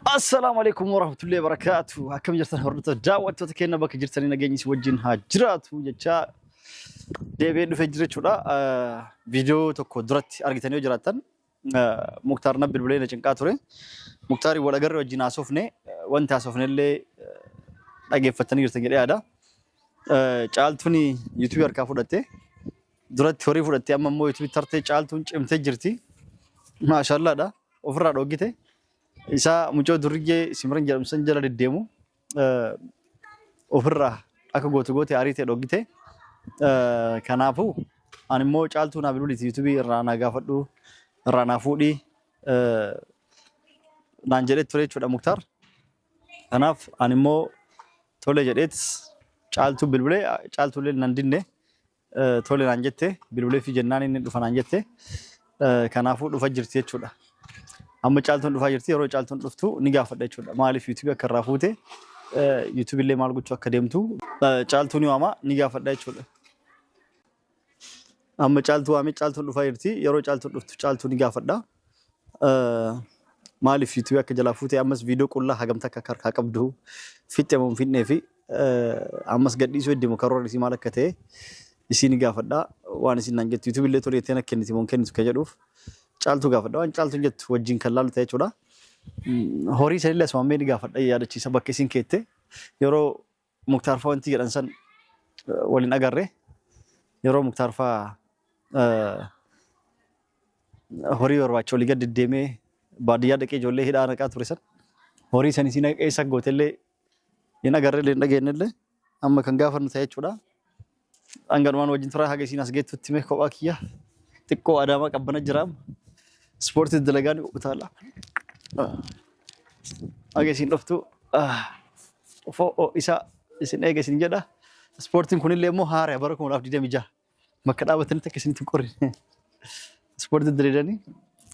السلام عليكم ورحمة الله وبركاته. أكمل جرتنا هربت دعوة تكينا بك جرتنا نجيني سوجين هاجرات وجا دبي نفجر شولا فيديو تكو درت أرجعتني وجراتن مختارنا بالبلين جنكاتوري مختاري ولا جر وجينا سوفني وانت سوفني اللي أجي فتني جرتني هذا چالتوني يوتيوبر كافودته درت ثوري فودته أما مو يوتيوب ترتي چالتون امتجرتي ما شاء الله ده أوفر روجيته إذا مجود درجة سمرن جالم سنجلا للديمو أوفرها أكو غوتو عاريته روجيته كنافو أنا مو چالتو نابلو لي يوتيوب رانا غافدو رانا فودي نانجلت فريد شو مختار كناف أنا مو تولي جديد چالتو بلبلة چالتو لي نندينه تولي نانجته بلبلة في جناني ندفع نانجته كنافو دفجرتيه شو ده أما چالتون دفع جرتي يروح چالتون دفتو نيجا فدا شو ده مالي في يوتيوب كرافوته يوتيوب اللي مالك شو كديمتو چالتوني وما نيجا فدا شو ده أما چالتو أمي چالتون دفع جرتي يروح چالتون دفتو چالتون نيجا فدا مالي في يوتيوب كجلافوته أمس فيديو كلها هجم تككر كابدو فيت يوم فيت نفي أمس قد يسوي ديمقرار لسي مالك كته يسي نيجا فدا وأنا سي نانجت يوتيوب اللي تولي تينا كنتي ممكن كجروف چالتو غافدا وان چالتو جت وجين كلال تاي چودا هوري سيلس مامي دي غافدا يادچي سبك سين كيته يرو مختار فونتي غدنسن ولين اغاري يرو مختار فا هوري ورواچو ليغ دديمي باديا دكي جولي هدا نقا تورسن هوري سني سين ايسا غوتله ينا غاري لين دغينله اما كان غافن تاي چودا انغرمان وجين ترا هاگي سيناس گيت تيمه كوباكيا تكو اداما قبنا جرام سبورت الدلغان وتالا اگسين دفتو فو اسا اسين اگسين جدا سبورتين كون لي مو هار بركم لاف دي ميجا مكدابتن تكسين تقري سبورت الدلغاني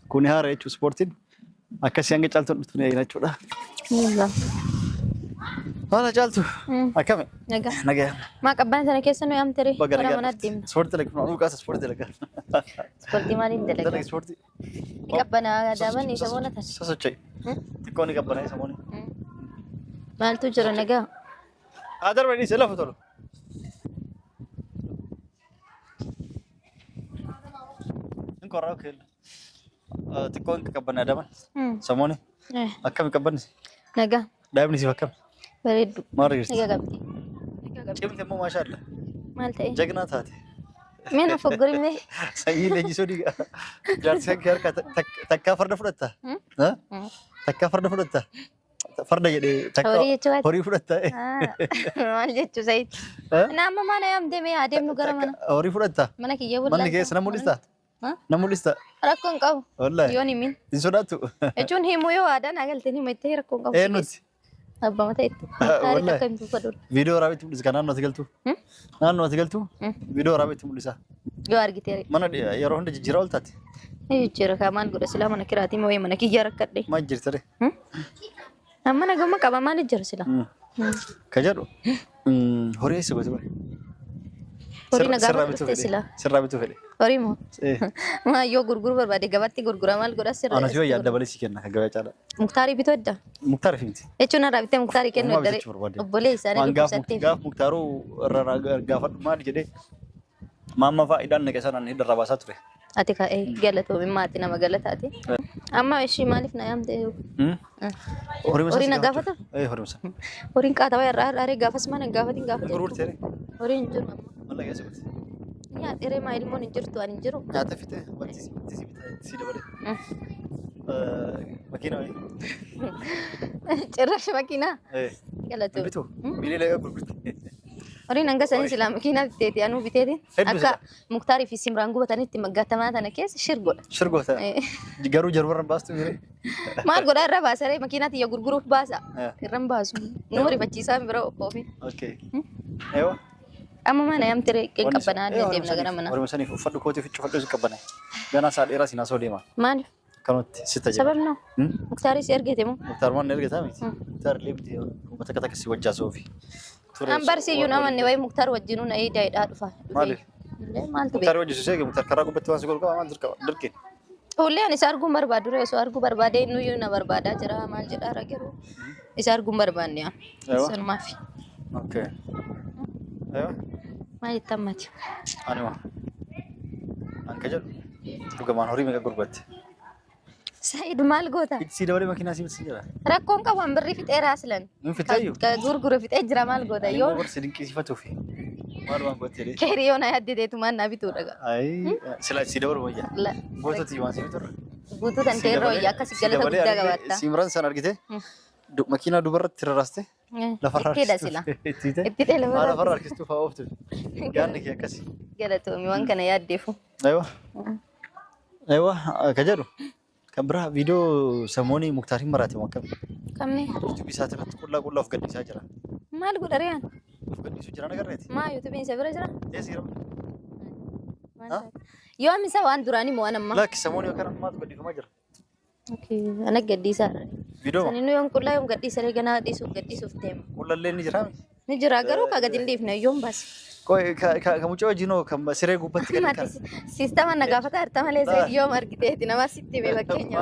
كون هار ايچو سبورتين اكسي انگ چالتو دفتو ينا چودا هلا جالتو اكمل نجا ما قبان سنه كيسنو يام تري ولا منادم سبورت لك نو كاس سبورت لك سبورتي مالي دلك سبورتي قبنا دامن يسمونه تن سسچي تكوني قبنا يسمونه مالتو جرو نجا ادر وني سلف تولو انكورا كل تكون قبنا دامن سمونه اكم قبنا نجا دايم نسي فكم بريد ماريس نجا قبدي كيف مو ما شاء الله مالتي جغنا تاتي مين افغري مي سيي لجي سودي جارسك كير تكا فرد فرتا ها تكا فرد فرتا فرد يدي تكا هوري فرتا مال جيتو سيد نعم ما انا يام دمي ادم نو غرمنا هوري فرتا منك يقول من كيس نمولستا نمولستا ركون قو والله يوني مين يسوداتو اجون هي مو يو ادان اغلتني متي ركون قو ايه نوتي ابا متى والله كم تفضل فيديو رابط مولس كان نو تغلتو نو تغلتو فيديو رابط مولسا يو ارغيتري من يروند جيرولتات يجيرو كمان غد سلام انا كراتي مو يمنا كي جركدي ما جيرتري اما انا غما كبا ما نجر سلا كجرو هوري سبت هوري نغا سلا سرابتو فدي هوري مو ما يو غرغر بربادي غباتي غرغرا مال غدا سر انا جو يادا بلسي كنا غبا چالا مختاري بيتودا مختار فينتي اچونا رابطه مختاري كن ودري بولي ساري لبساتي غاف مختارو غافد ما جدي ماما فايدان نكسنا ندربا ساتري اتيكا اي غلطو ماتي نما غلطاتي اما شي مالف نيام دي هوري نغافتا اي هوري مسا هوري قاتا راري غافس ما نغافتي غافتا غرور تري هوري انجر والله يا سبت يا تري ما علمو نجرتو ان انجرو يا تفته بتسي سي دبل ماكينه اي چرش ماكينه ايه غلطو بيتو ميلي لا غرغرت هوري نغا سن سلام ماكينه بتيتي انو بتيتي اكا مختاري في سمرانغو بتانيت مغاتما تانا كيس شرغوتا جارو جرور باستو ميري ما غدا ربا سري ماكينه يا غرغرو باسا كرم باسو نوري بچيسا ميرو اوبي اوكي ايوه اما ما نيام تري كن قبنا نديم نغنا منا وري مساني فدو كوتي فيچو فدو قبنا غنا سال راسينا سوديما مان كانت ستة سبب نو مختاري سيرغيتمو مختار ما نلقى تامي مختار ليبتي ومتكتك سي وجا صوفي امبر سي يونا من واي مختار وجنون اي داي دافا مالي مالتو مختار وجه سيغي مختار كراغو بتوان سيغول ما دركين Hullee ani isa arguun barbaadu reesu arguu barbaadee nuyyuu na barbaadaa jira maal jedhaa rageeru isa arguun barbaanne sanumaafi. Okay. Aywa. Maal ittammati? Anuma. Anka jedhu dhugamaan horii meeqa gurguratte? Said maal goota? Si dabalee makiinaa si bitsi jira. Rakkoon qaban birrii fixeeraa silan. Min fixeeyyu? Gurgura fixee jira maal goota yoo? Ani gorsi dinqisiifatuufi. Maal waan goote? Keriyoon ayaddeetu maan na bituu dhaga. Ay, sila si dabalu wayya. Gootatti waan si biturra. Guutuu tan teeroo wayyaa akkasi galata guddaa qabatta. Simran san argite? Makiinaa dubarratti rarraaste? Lafarraa Itti sila. Itti dheela bara. Lafarraa harkistuu fa'aa ooftu. Yaadni kee akkasi. Galatoomi waan kana yaaddeefu. Aywa. Aywa ka jedhu. Kan biraa viidiyoo samoonii Muktaarin maraate moo akkam? Kamni? YouTube isaati irratti qullaa of gadhiisaa jira. Maal godha riyaan? Of gadhiisuu jira nagarreeti. Maa YouTube isa bira jira? Eessi jira? Yoo amisa waan duraanii moo waan ammaa? Lakki samoonii yookaan ammaatu gadhiifamaa jira. Okay, ana gadhiisaa. Viidiyoo? Saninu yoom qullaa yoom gadhiisaree ganaa gadhiisuuf deema. Qullallee ni jira? Ni jira garuu ka gadi hin dhiifne yoom baasi. Qoy ka mucaa wajjinoo kan siree gubbatti gadi kan. Siistama na gaafata harta malee yoom argiteeti nama sitti hime fakkeenya.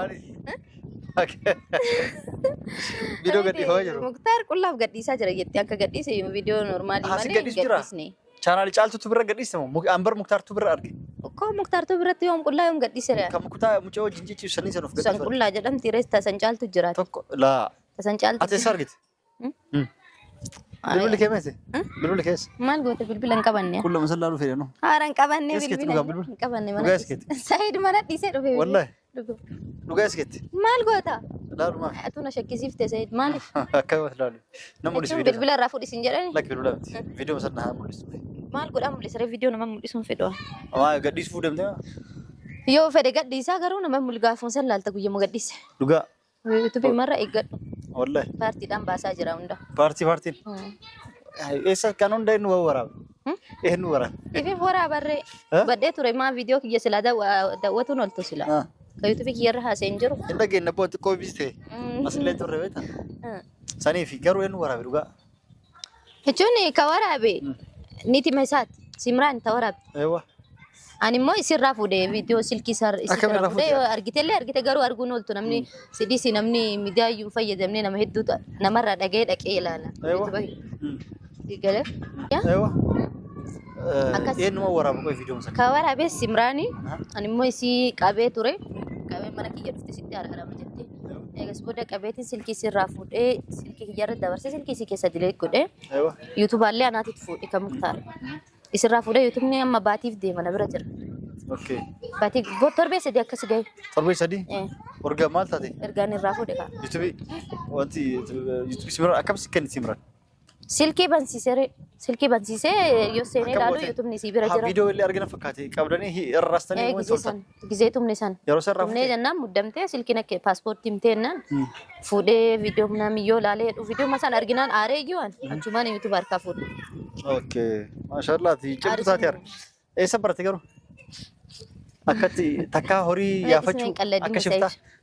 Viidiyoo gadhiifamaa jiru. Muktaar qullaaf gadhiisaa jira jettee akka gadhiise viidiyoo normaalii malee gadhiisne. Chaanaali caaltutu bira gadhiiste moo Ambar Muktaartu bira arge? Koo Muktaartu biratti yoom qullaa yoom gadhiisere? Kan mucaa wajjin jechuun sanii san of gadhiisu. San qullaa jedhamti reesta san caaltu jira. Tokko laa. San caaltu. Ati isa argite? Bilbila kee meese? Bilbila keessa? Maal goote bilbila hin qabanne? Kulla masallaa dhufee no. Haara hin qabanne bilbila. Hin qabanne mana. Dhugaa iskeetti. Said mana dhiisee dhufee. Wallahi. Dhugaa iskeetti. Maal goota? Laaluma. Atu na shakkisiifte Said maaliif? Akkama laalu. Nama mul'isu viidiyoo. Bilbila irraa fudhisin jedhani? Lakki bilbila miti. Viidiyoo sana haa mul'isu. Maal godhaa mul'isaree viidiyoo nama mul'isuun fedha. Amaa gadhiisuu deemtee? Yoo fedhe gadhiisaa garuu nama mul'gaafuun san laalta guyyaa gadhiise. Dhugaa. YouTube marra eeggadhu. Wallahi. Paartiidhaan baasaa jira hunda. Paartiin. Eessa kan hunda inni waraabe? Inni waraabe. Ifi waraabarree. Baddee ture maa viidiyoo kiyya silaa daawwatuun oltu silaa. Ka YouTube kiyyarra haasa'een jiru. Hin dhageenye abboo xiqqoo biste. Asillee turre beektaa? Saniifi garuu inni waraabe dhugaa. Jechuun ka waraabe niti meesaati Simraan ta waraabe. Eewwa. Ani immoo isirraa fuudhee viidiyoo silkii isirraa fuudhee yoo argite garuu arguun ooltu namni sidii namni miidiyaa iyyuu fayyadamnee nama hedduutu namarraa dhaqee ilaala. Galee. Eewwa. Eenyuma waraaba qoy viidiyoo musa. Ka waraabee Simraani ani immoo isii qabee ture qabee mana kiyya dhufte sitti araarama jettee. Eegas booda qabeetiin silkii isirraa fuudhee silkii kiyyarra dabarsee silkii isii keessa dilee godhee yuutubaallee anaatitti fuudhee kan Muktaar. Isirraa fuudhee yuutubni amma baatiif deema na bira jira. Okay. Baatii torbee sadii akkas gahe. Torbee sadii? Ergaa maal taate? Ergaan irraa fuudhe kaa. Yuutubii wanti yuutubii Simraan akkamitti kenni Simraan? Silkii bansiisee yoo seenee ilaalu yuutubni isii bira jira. Viidiyoo illee argina fakkaate qabdanii irraastanii waan toltan. Gizee tumne san. Yeroo san Tumnee jennaan muddamtee silkiin akka paaspoortii himtee jennaan fuudhee viidiyoo namni yoo ilaalee viidiyoo masaan arginaan aaree iyyuun achumaan yuutuub harkaa fuudhe. Okay. Maashaallah cimtu taate arga. Eessa barate garuu? Akkatti takkaa horii yaafachuu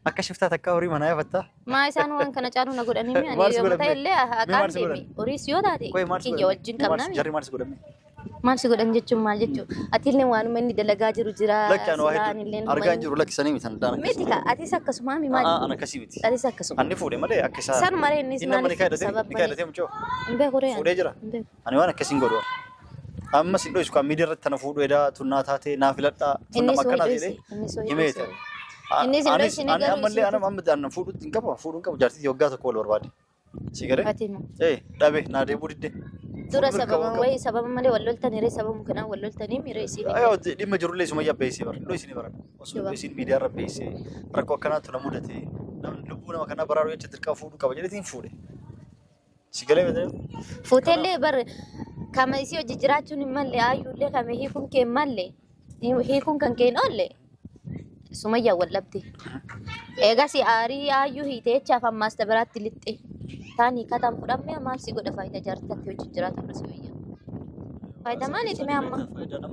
akka shiftaa takkaa horii manaa yaafattaa? Maa isaan waan kana caaluu na godhanii mi'anii yoo ta'e illee haqaan deemi. Horiis yoo taate kiyya wajjin qabnaa. Jarri maal si godhame? Maal si godhan jechuun maal jechuu? Ati illee waanuma inni dalagaa jiru jira. Lakki anu waa hedduu argaa jiru lakkisanii miti an daan miti ka atis akkasuma mi maal? An akkasii miti. Atis akkasuma. Anni fuudhe malee akka isaa. San maree innis maaliif sababa? Ni kaadhatee mucoo. Hin beeku ree. Fuudhee jira. Ani waan akkasiin godhu. Amma sin dho'isu kan miidiyaa irratti tana fuudhu edaa tunnaa taate naa filadhaa tunnaa akkanaa jedhee himeeta. Anis ammallee amma fuudhutti hin qabu fuudhuun qabu jaartitti waggaa tokko wal barbaade. Si garee? Dhabe naa deebuu diddee. Dura sababa malee wal loltanii sababa kanaan wal loltanii miiree isii. Dhimma jirullee sumayyaa beeksisee bara. Dhoo isin bara. Osoo isin miidiyaa irra beeksisee rakkoo akkanaatti na mudate namni lubbuu nama kanaa baraaruu jecha dirqama fuudhuu qaba jedheetiin fuudhe. Si galee beektaa? Fuuteellee bar kama isii hojii jiraachuun hin malle ayyuullee kame hiikuun kee hin malle hiikuun kan kee hin oolle sumayyaa wal dhabde. Eegas aarii ayyuu hiitee jechaaf ammaas dabaraatti lixxe. Taan hiikataan fudhamne maal si godha faayidaa jaartatti hojii jiraatu irra si wayya. Faayidaa maaliiti mee amma?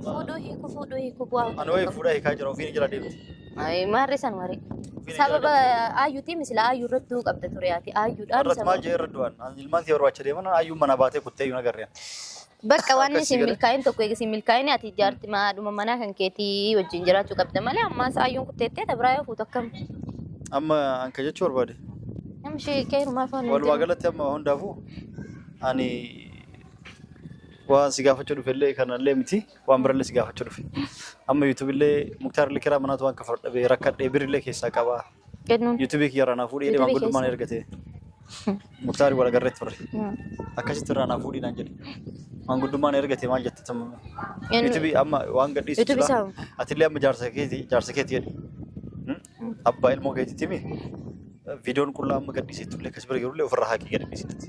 Fuudhuu hiikuu bu'aa. Ani wayii fuudhaa hiikaa jira ofiin jira deemti. Maarree san waree. Sababa ayyuutii misila ayyuu irratti qabda ture yaati ayyuudhaan sababa. Maal jee irra du'an ilmaan si barbaacha deeman ayyuu mana baatee kuttee iyyuu nagarreen. Bakka waan isin milkaa'in tokko eegisi milkaa'in ati ijaarti maadhuma mana kan keetii wajjin jiraachuu qabda malee amma saayyuun kutteettee tabraa yoo fuutu akkam. Amma anka jechuu barbaade. Namni ishee keerumaa faana. Walumaa galatti amma hundaafuu ani waan si gaafachuu dhufellee kanallee miti waan birallee si gaafachuu dhufe. Amma YouTube illee Muktaar Likiraa manaatu waan kafar dhabee rakkadhee birillee keessaa qabaa. Kennuun. YouTube kiyya ranaa fuudhee deemaa guddummaan ergate. Muktaar wal agarreetti ture. Akkasitti ranaa fuudhii naan jedhe. Waan guddummaan ergate maal jette tamma. YouTube amma waan gadhiisu jira. Atillee amma jaarsa keeti jedhe. Abbaa ilmoo keetitti mi? Videoon qullaa amma gadhiisee tullee kas bira garuu ofirraa haaqii gadhiisitti.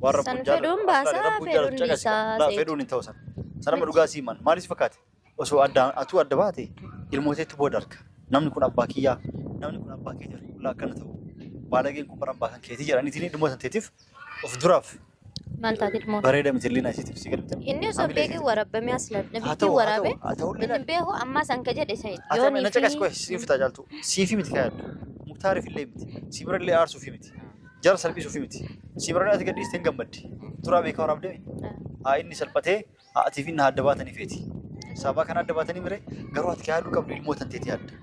Waan rabbuun fedhuun baasaa fedhuun isaa fedhuun hin ta'u sana. Sana amma dhugaa siiman maalis fakkaate osoo atuu adda baate ilmooteetti booda arga. Namni kun abbaa kiyyaa namni kun abbaa keetii qullaa akkana ta'u. Baalageen kun bara abbaa kan keetii jedhaniitiin dhimma santeetiif of duraaf. Maal taate dhimma? Bareeda miti illee naasiitiif si galmite. Inni osoo beekee waraabamee aslan namichi waraabee inni beeku amma sanka jedhe isa yoo ni fi nacha kas siif tajaaltu siifi miti kaayadhu. Muktaariif illee miti. Sibira illee aarsuuf miti. Jara salphisuuf miti. Sibira ati gadhiistee hin gammaddi. Turaa beekaa waraabdee. Inni salphatee atiif inni adda baatanii feeti. Sababa kana adda baatanii mire garuu ati kaayadhu qabdu ilmoota teetii adda.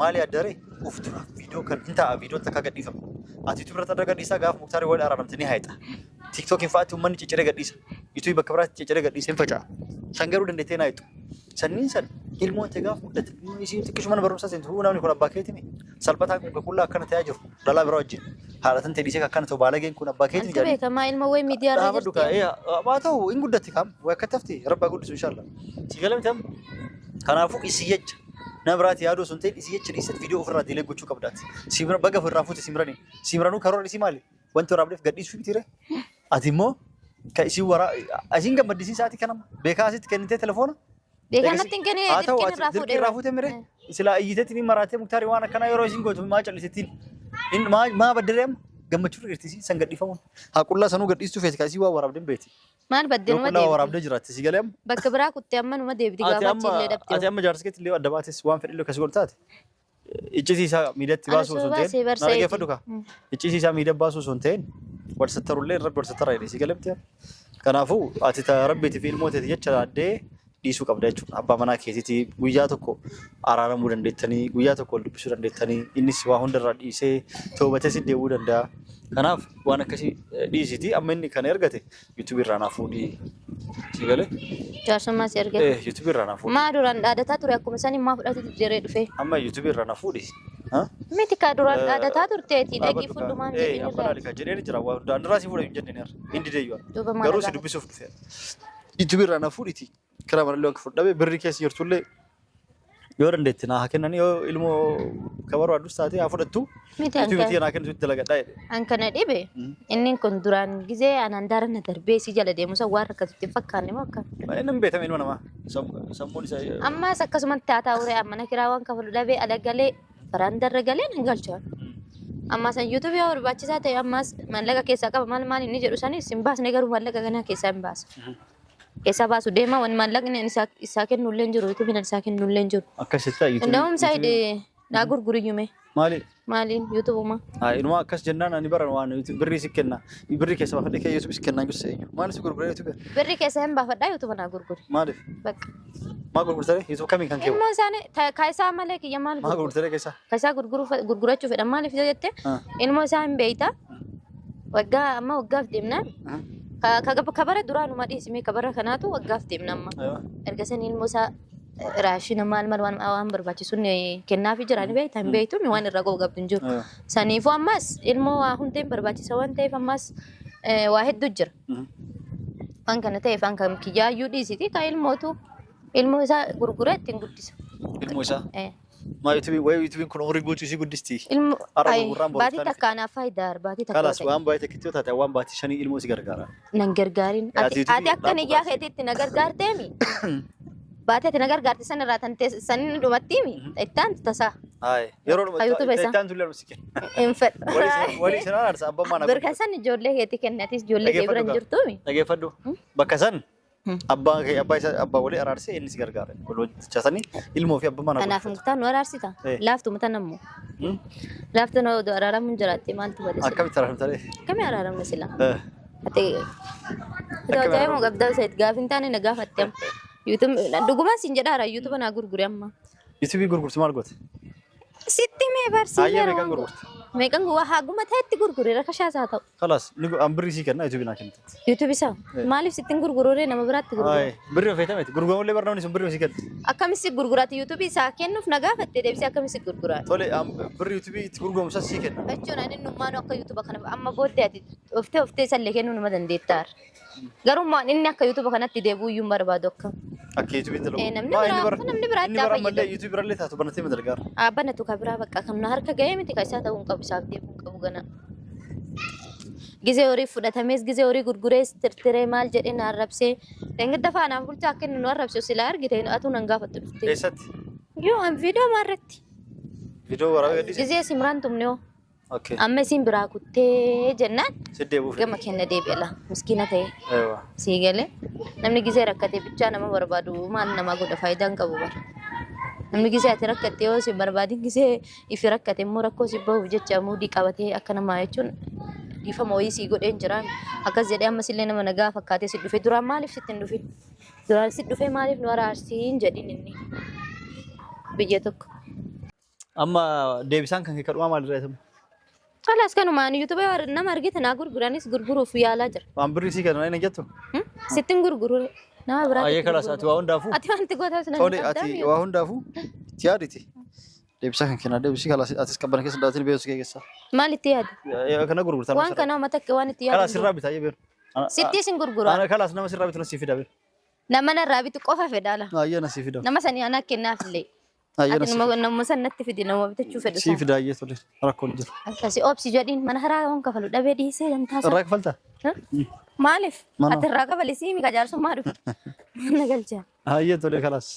Maali adda ree? Uf turaa viidiyoo kan hin ta'a viidiyoo takka gadhiifamu. Ati tubira tadda gadhiisaa gaaf Muktaari wal araaramtanii haayita. TikTok faati uummanni cicciree gadhiisa. YouTube bakka biraatti cicciree gadhiisee hin faca'a. San garuu dandeettee naayitu. Sanniin san ilmoota gaaf muddate. Isiin xiqqishu mana barumsaa seentu namni kun abbaa keetii mi? Salphataa kun qullaa akkana ta'aa jiru. Dhalaa biraa wajjin. Haadhatan ta'e dhiisee akkana ta'u baalageen kun abbaa keetii jedhani. Beekamaa ilma wayi miidiyaa irra jirti. Haa ta'u hin guddatti kaam way akka tafti rabbaa guddisu inshallah. Si galamte amma. Kanaafuu isii jecha. Namraati yaaduu sun ta'e isii jecha dhiisat viidiyoo ofirraa diilee gochuu qabdaati. Simra baga ofirraa fuute simranii. Simranuu karoora isii maali? Wanti waraabdeef gadhiisuu miti ree. Ati immoo ka isii asiin gammaddisiin sa'aatii kanama. Beekaa asitti kennitee telefoona. Beekaa natti hin kennee dirqii irraa fuute mire. Silaa iyyiteetti ni maraatee Muktaari waan akkanaa yeroo isiin gootu maa callisettiin. Maa baddaree amma gammachuu irratti san gadhiifamuun. Haqullaa sanuu gadhiistuu feeti ka isii waa waraabdeen beeti. Maal baddeen uma deebi. Waraabdee jiraatti si galee amma. Bakka biraa kuttee amma numa deebiti gaafachi illee dhabdee. Ati amma jaarsa keetti illee adda baates waan fedhillee akkasii godhataate. Iccisiisaa miidhatti baasuu osoo hin ta'in. Na dhaggeeffadhu kaa. Iccisiisaa miidhatti baasuu osoo hin ta'in. Walsattarullee irra walsattara jedhee si galee. Kanaafuu ati rabbiitiif ilmooteeti jecha addee dhiisuu qabda jechuudha. Abbaa manaa keetiitii guyyaa tokko araaramuu dandeettanii guyyaa tokko wal dubbisuu dandeettanii innis waa hundarraa dhiisee toobatee si deebi'uu danda'a. Kanaaf waan akkasii dhiisiti amma inni kana ergate YouTube irraa naa fuudhii si galee. Jaarsummaa si ergate. YouTube irraa naa fuudhii. Maa duraan dhaadataa ture akkuma sanii maa fudhatu jedhee dhufe. Amma YouTube irraa naa fuudhii. Miti ka duraan dhaadataa turteeti dhaqii fuudhumaan jedhanii irraa. Abbaa laalika jedheen jira waan daandiraa si fuudhee hin jenneen hindi deeyyuu. Garuu si dubbisuuf dhufe. YouTube irraa naa fuudhiti. Karaa malee akka fudhabe birri keessa jirtullee yoo dandeetti naa kennan yoo ilmoo kabaroo addus taatee haa fudhattu. Miti naa kennitu itti dalagadhaa jedhe. An kana dhibe inni kun duraan gizee anaan daara na darbee si jala deemusa waan rakkatutti hin fakkaanne moo akka. Inni beekame ilma namaa sammuun isaa. Ammas akkasumatti taataa uree amma kiraa waan kafalu dhabee ala galee baraan darra galee nan galchaa. Ammas YouTube yoo barbaachisaa ta'e ammas mallaqa keessaa qaba maal inni jedhu sanis hin baasne garuu mallaqa ganaa keessaa hin baasa. Keessa baasu deema waan maallaqni isaa kennullee jiru YouTube isaa kennullee jiru. Akkasitti YouTube. Ndawum saayidee naa gurguriyyume. Maali? Maaliin YouTube uma. Inuma akkas jennaan ani baran waan birri si kenna. Birri keessa baafadhe kee YouTube si kennaa jirse eenyu. Maali si gurguree YouTube? Birri keessa hin baafadhaa YouTube naa gurguri. Maaliif? Bakka. Maa gurgurtee YouTube kamiin kan keewu? Immoo isaanii kaayisaa malee kiyya maal gurguru? Maa gurgurtee keessa? Kaayisaa gurgurachuu fedhan maaliif jette? Ilmoo isaa hin beeyta. Waggaa amma waggaaf deemnaan. Kabara duraanuma dhiisime kabara kanaatu waggaaf deemna amma. Erga sanii ilmoo isaa raashina maal waan barbaachisuun kennaafi jiraan beektaa hin beektuun waan irraa qabdu hin jiru. Saniifuu ammas ilmoo waa hundeen barbaachisa waan ta'eef ammas waa hedduu jira. Waan kana ta'eef waan kam kiyyaayyuu dhiisiti ka ilmoo isaa gurguree ittiin guddisa. Ilmoo isaa? Maa YouTube kun umurii guutuu isii guddisti. Baatii takkaanaaf faayidaa baatii takkaa. Kalas waan baay'ee takkitti yoo taate waan baatii shanii ilmoo si gargaara. Nan gargaarin. Ati akka niyyaa keetiitti na gargaarteemi. Baatii ati na gargaarte san irraa sanin dhumattiimi. Ittaan tasaa. Yeroo dhumatti ittaan tullee nuti kenna. Hin fedhu. Walii sinaan aarsa abbaa maana. Birka san ijoollee keetii kennatis ijoollee kee bira hin jirtuumi. Dhageeffadhu. Bakka san. Abbaa walii araarsee inni si gargaara. Waloojjatanii ilmoo fi abbaa mana. Kanaaf muktaan nu araarsita. Laaftu mutan ammoo. Laaftu nu araaramuun jiraatte maaltu badee. Akkamitti araaramtare? Akkamii araaramne sila? ate tajaajila moo qabdaa isaati gaafin taane na gaafatte YouTube dhugumaan siin jedhaara YouTube na gurgure amma YouTube gurgurtu maal goote? sitti mee barsiisa Ayyee meeqan gurgurtu? meeqan waa haguma ta'etti gurgure rakashaa isaa ta'u Khalas nigu ambirri sii kenna YouTube naa kennite. YouTube isaa maaliif sittiin gurgurure nama biraatti gurgure Ay birri ofeetameti gurguramulle barnoonni sun birri sii kenna. akkamitti gurguraati YouTube isaa kennuuf na gaafatte deebisee akkamitti gurguraati Tole birri YouTube itti gurguramu san sii kenna. jechuun ani nummaanuu akka YouTube kana amma booddee ati oftee sallee kennuu nama dandeettaar garuu maan inni akka YouTube kanatti deebi'uu iyyuu barbaadu akka Akka YouTube itti lagu. namni biraa Inni bara mallee YouTube birallee taatu banatee madalgaara. Banatu ka biraa bakka kamna harka ga'ee miti ka isaa ta'uu hin qabu isaaf deebi'uu hin qabu gana. Gizee horii fudhatamees gizee horii gurgurees tirtiree maal jedhee na arrabsee dengedda faanaaf bulchaa akka inni nu arrabsu silaa argite atuu nan gaafattu dhuftee. Eessatti? Yoo an viidiyoo maarratti. Viidiyoo waraabee gadhiise? Gizee simraan tumne hoo. Okay. Amma isin biraa kuttee jennaan Siddee buufee. gama kenna deebi'ala miskiina ta'e Eewa. sii galee namni gizee rakkate bichaa nama barbaadu maal nama godha faayidaa hin qabu bara. Namni gizee ati rakkatte yoo si barbaadin gizee ifi rakkate immoo rakkoo si bahuuf jecha muudii qabatee akka namaa jechuun dhiifama wayii sii godheen jiraan akkas jedhee ammas illee nama nagaa fakkaatee si dhufe duraan maaliif sitti hin dhufin duraan si dhufee maaliif nu araarsiin jedhin inni biyya tokko. Amma deebisaan kan kadhumaa maal irraa eetamu? Kalaas kanumaan YouTube nama argite naa gurguranis gurguruuf yaalaa jira. Waan birrii sii kenna inni jettu? Sittin gurguru nama biraatti. Ayyee kalaas ati waa hundaafuu? Ati wanti gootaas na Tole ati waa hundaafuu itti yaaditi. Deebisaa kan kenna deebisii kalaas atis qabbana keessa daawwatiin beeksisa kee keessa. maal itti yaadu? Kana gurgurtaan. Waan kana mata waan itti yaadu. Kalaas sirraa bitaa beeru. Sitti sin gurgura. Ana kalaas nama sirraa bitu na sii fida beeru. Nama narraa bitu qofa fedhaala. Ayyee na sii fida. Nama sanii ana kennaaf illee. Ayyee na Ati sii. nama sanatti fidi nama bitachuu fedhu. Sii fida ayyee tole rakkoon jiru. Akkasi obsi jedhiin mana haraa waan kafalu dhabee dhiisee dantaasa. Irraa kafaltaa? Maaliif? Mana. Ati irraa kafali sii mika jaarsummaa dhufu. Mana galchaa. Ayyee tole kalaas.